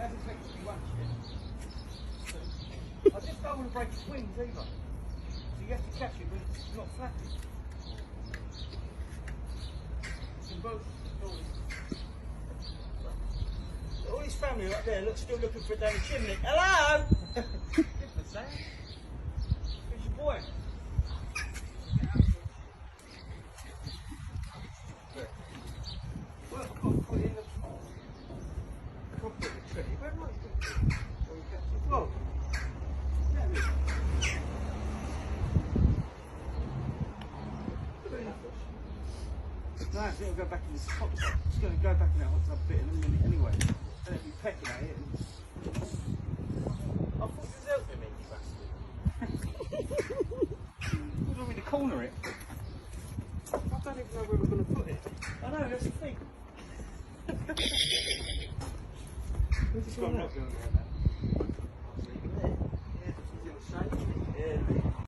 hasn't texted me once yet. I just don't want to break its wings either. So you have to catch it when it's not flapping. All his family up there still looking for Danny Chimney. Hello! Who's your boy? Well, I've got to put it in the proper tree. Where am I putting it? Whoa! Yeah, really. No, it'll go back in this hot tub. It's going to go back in that hot tub bit in a minute anyway. Then it'll be pecking at it. I thought you was helping me, you bastard. You want me to corner it? I don't even know where we're going to put it. I know, that's the thing. I'm not going there now.